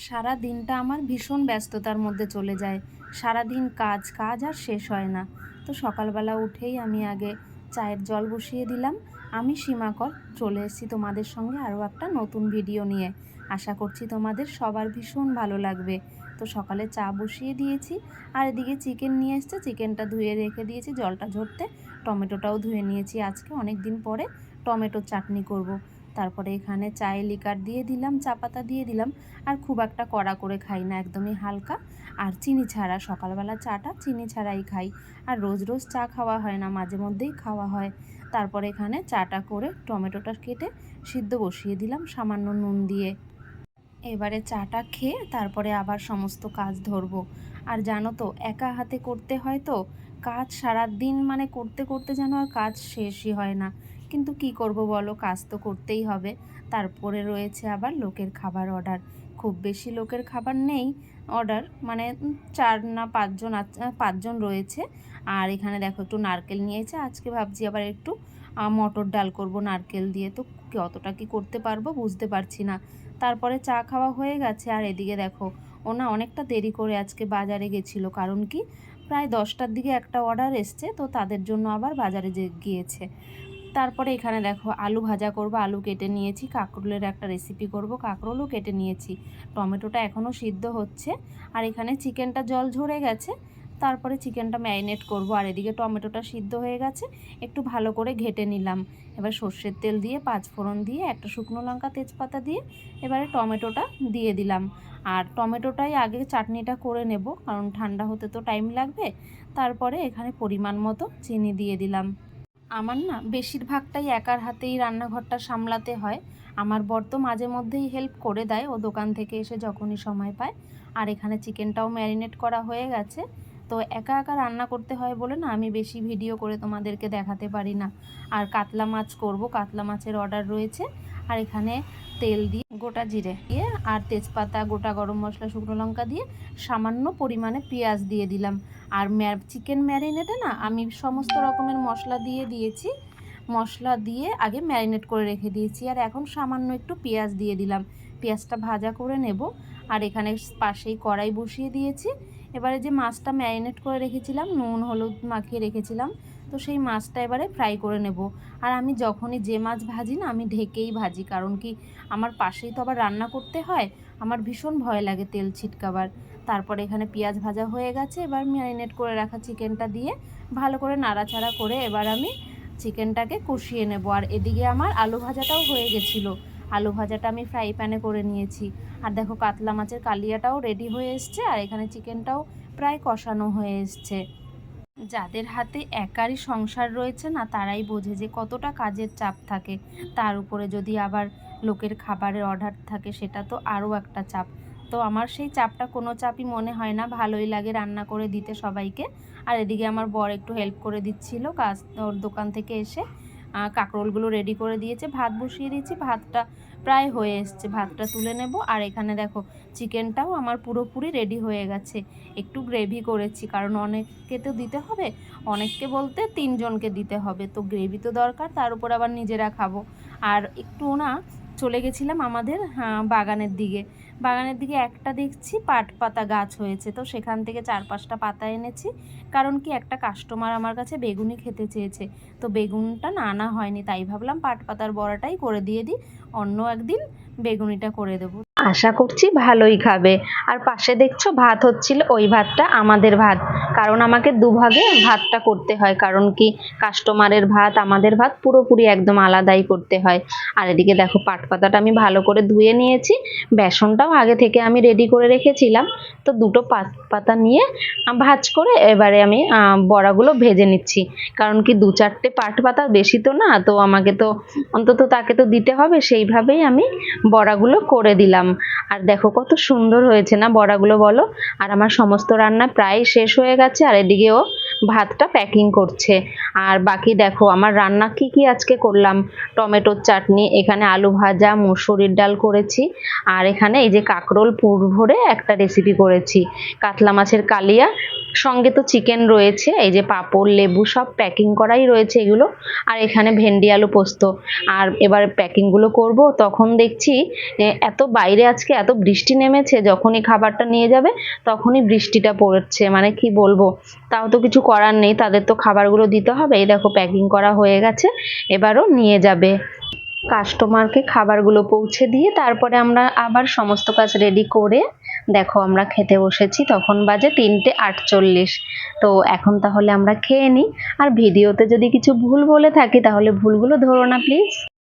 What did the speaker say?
সারা দিনটা আমার ভীষণ ব্যস্ততার মধ্যে চলে যায়। সারাদিন কাজ কাজ আর শেষ হয় না। তো সকালবেলা উঠেই আমি আগে চায়ের জল বসিয়ে দিলাম। আমি সীমাকর চলে এসেছি তোমাদের সঙ্গে আরও একটা নতুন ভিডিও নিয়ে। আশা করছি তোমাদের সবার ভীষণ ভালো লাগবে। তো সকালে চা বসিয়ে দিয়েছি, আর এদিকে চিকেন নিয়ে এসছে, চিকেনটা ধুয়ে রেখে দিয়েছি জলটা ঝরতে। টমেটোটাও ধুয়ে নিয়েছি, আজকে অনেক দিন পরে টমেটোর চাটনি করব। তারপরে এখানে চায়ে লিকার দিয়ে দিলাম, চা পাতা দিয়ে দিলাম। আর খুব একটা কড়া করে খাই না, একদমই হালকা আর চিনি ছাড়া। সকালবেলা চাটা চিনি ছাড়াই খাই, আর রোজ রোজ চা খাওয়া হয় না, মাঝে মধ্যেই খাওয়া হয়। তারপরে এখানে চাটা করে টমেটোটা কেটে সিদ্ধ বসিয়ে দিলাম সামান্য নুন দিয়ে। এবারে চাটা খেয়ে তারপরে আবার সমস্ত কাজ ধরবো। আর জানো তো, একা হাতে করতে হয় তো কাজ সারা দিন, মানে করতে করতে যেন আর কাজ শেষই হয় না। কিন্তু কি করব বলো, কাজ তো করতেই হবে। তারপরে রয়েছে আবার লোকের খাবার অর্ডার। খুব বেশি লোকের খাবার নেই অর্ডার, মানে 4 না 5 জন, 5 জন রয়েছে। আর এখানে দেখো একটু নারকেল নিয়েছে, আজকে ভাবছি আবার একটু মটর ডাল করব নারকেল দিয়ে। তো কতটা কি করতে পারবো বুঝতে পারছি না। তারপরে চা খাওয়া হয়ে গেছে, আর এদিকে দেখো ও না অনেকটা দেরি করে আজকে বাজারে গেছিলো। কারণ কি, প্রায় 10টার দিকে একটা অর্ডার এসছে, তো তাদের জন্য আবার বাজারে গিয়েছে। তারপরে এখানে দেখো আলু ভাজা করব, আলু কেটে নিয়েছি। কাঁকরোলের একটা রেসিপি করব, কাঁকরোলও কেটে নিয়েছি। টমেটোটা এখনও সিদ্ধ হচ্ছে, আর এখানে চিকেনটা জল ঝরে গেছে। তারপরে চিকেনটা ম্যারিনেট করব, আর এদিকে টমেটোটা সিদ্ধ হয়ে গেছে, একটু ভালো করে ঘেটে নিলাম। এবার সর্ষের তেল দিয়ে 5 ফোড়ন দিয়ে একটা শুকনো লঙ্কা তেজপাতা দিয়ে এবারে টমেটোটা দিয়ে দিলাম। আর টমেটোটাই আগে চাটনিটা করে নেব, কারণ ঠান্ডা হতে তো টাইম লাগবে। তারপরে এখানে পরিমাণ মতো চিনি দিয়ে দিলাম। আমার না বেশিরভাগটাই একার হাতেই রান্নাঘরটা সামলাতে হয়। আমার বর তো মাঝে মধ্যেই হেল্প করে দেয়, ও দোকান থেকে এসে যখনই সময় পায়। আর এখানে চিকেনটাও ম্যারিনেট করা হয়ে গেছে। তো একা একা রান্না করতে হয় বলে না আমি বেশি ভিডিও করে তোমাদেরকে দেখাতে পারি না। আর কাতলা মাছ করব, কাতলা মাছের অর্ডার রয়েছে। আর এখানে তেল দিয়ে গোটা জিরে দিয়ে আর তেজপাতা, গোটা গরম মশলা, শুকনো লঙ্কা দিয়ে সামান্য পরিমাণে পেঁয়াজ দিয়ে দিলাম। আর চিকেন ম্যারিনেটে না আমি সমস্ত রকমের মশলা দিয়ে দিয়েছি। মশলা দিয়ে আগে ম্যারিনেট করে রেখে দিয়েছি, আর এখন সামান্য একটু পেঁয়াজ দিয়ে দিলাম। পেঁয়াজটা ভাজা করে নেব। আর এখানে পাশেই কড়াই বসিয়ে দিয়েছি। এবারে যে মাছটা ম্যারিনেট করে রেখেছিলাম, নুন হলুদ মাখিয়ে রেখেছিলাম, তো সেই মাছটা এবারে ফ্রাই করে নেব। আর আমি যখনই যে মাছ ভাজি না, আমি ঢেকেই ভাজি। কারণ কি, আমার পাশেই তো আবার রান্না করতে হয়, আমার ভীষণ ভয় লাগে তেল ছিটকাবার। তারপরে এখানে পেঁয়াজ ভাজা হয়ে গেছে, এবার ম্যারিনেট করে রাখা চিকেনটা দিয়ে ভালো করে নাড়াচাড়া করে এবার আমি চিকেনটাকে কষিয়ে নেব। আর এদিকে আমার আলু ভাজাটাও হয়ে গেছিলো, আলু ভাজাটা আমি ফ্রাই প্যানে করে নিয়েছি। আর দেখো কাতলা মাছের কালিয়াটাও রেডি হয়ে এসছে, আর এখানে চিকেনটাও প্রায় কষানো হয়ে এসছে। যাদের হাতে একারই সংসার রয়েছে না, তারাই বোঝে যে কতটা কাজের চাপ থাকে। তার উপরে যদি আবার লোকের খাবারের অর্ডার থাকে, সেটা তো আরও একটা চাপ। তো আমার সেই চাপটা কোনো চাপই মনে হয় না, ভালোই লাগে রান্না করে দিতে সবাইকে। আর এদিকে আমার বর একটু হেল্প করে দিচ্ছিল, কাজ ওর দোকান থেকে এসে কাঁকরোলগুলো রেডি করে দিয়েছে। ভাত বসিয়ে দিয়েছি, ভাতটা প্রায় হয়ে এসছে, ভাতটা তুলে নেব। আর এখানে দেখো চিকেনটাও আমার পুরোপুরি রেডি হয়ে গেছে। একটু গ্রেভি করেছি, কারণ অনেককে তো দিতে হবে, অনেককে বলতে 3 জনকে দিতে হবে, তো গ্রেভি তো দরকার, তার উপর আবার নিজেরা খাবো। আর একটু না চলে গেছিলাম আমাদের বাগানের দিকে একটা দেখছি পাট পাতা গাছ হয়েছে, তো সেখান থেকে 4-5টা পাতা এনেছি। কারণ কি, একটা কাস্টমার আমার কাছে বেগুনি খেতে চেয়েছে, তো বেগুনটা না আনা হয়নি, তাই ভাবলাম পাট পাতার বড়াটাই করে দিয়ে দিই, অন্য একদিন বেগুনিটা করে দেবো। আশা করছি ভালোই খাবে। আর পাশে দেখছো ভাত হচ্ছিল, ওই ভাতটা আমাদের ভাত, কারণ আমাকে দুভাগে ভাতটা করতে হয়। কারণ কি, কাস্টমারের ভাত আমাদের ভাত পুরোপুরি একদম আলাদাই করতে হয়। আর এদিকে দেখো পাট পাতাটা আমি ভালো করে ধুয়ে নিয়েছি, বেসনটাও আগে থেকে আমি রেডি করে রেখেছিলাম। তো দুটো পাট পাতা নিয়ে ভাজ করে এবারে আমি বড়াগুলো ভেজে নিচ্ছি। কারণ কি, 2-4টে পাট পাতা বেশি তো না, তো আমাকে তো অন্তত তাকে তো দিতে হবে, সেইভাবেই আমি বড়াগুলো করে দিলাম। আর দেখো কত সুন্দর হয়েছে না বড়াগুলো, বলো। আর আমার সমস্ত রান্না প্রায় শেষ হয়ে গেছে, আর এদিকেও ভাতটা প্যাকিং করছে। আর বাকি দেখো আমার রান্না কি কি আজকে করলাম: টমেটোর চাটনি, এখানে আলু ভাজা, মুসুরির ডাল করেছি, আর এখানে এই যে কাঁকরোল পুর ভরে একটা রেসিপি করেছি, কাতলা মাছের কালিয়া, সঙ্গে তো চিকেন রয়েছে, এই যে পাঁপড়, লেবু সব প্যাকিং করাই রয়েছে এগুলো। আর এখানে ভেন্ডি আলু পোস্ত। আর এবার প্যাকিংগুলো করব, তখন দেখছি এত বাইরে আজকে এত বৃষ্টি নেমেছে, যখনই খাবারটা নিয়ে যাবে তখনই বৃষ্টিটা পড়ছে, মানে কি বলবো। তাও তো কিছু করার নেই, তাদের তো খাবারগুলো দিতে হবে। এই দেখো প্যাকিং করা হয়ে গেছে, এবারও নিয়ে যাবে। কাস্টমারকে খাবারগুলো পৌঁছে দিয়ে তারপরে আমরা আবার সমস্ত কাজ রেডি করে দেখো আমরা খেতে বসেছি। তখন বাজে 3:48। তো এখন তাহলে আমরা খেয়ে নিই। আর ভিডিওতে যদি কিছু ভুল বলে থাকি তাহলে ভুলগুলো ধরো না প্লিজ।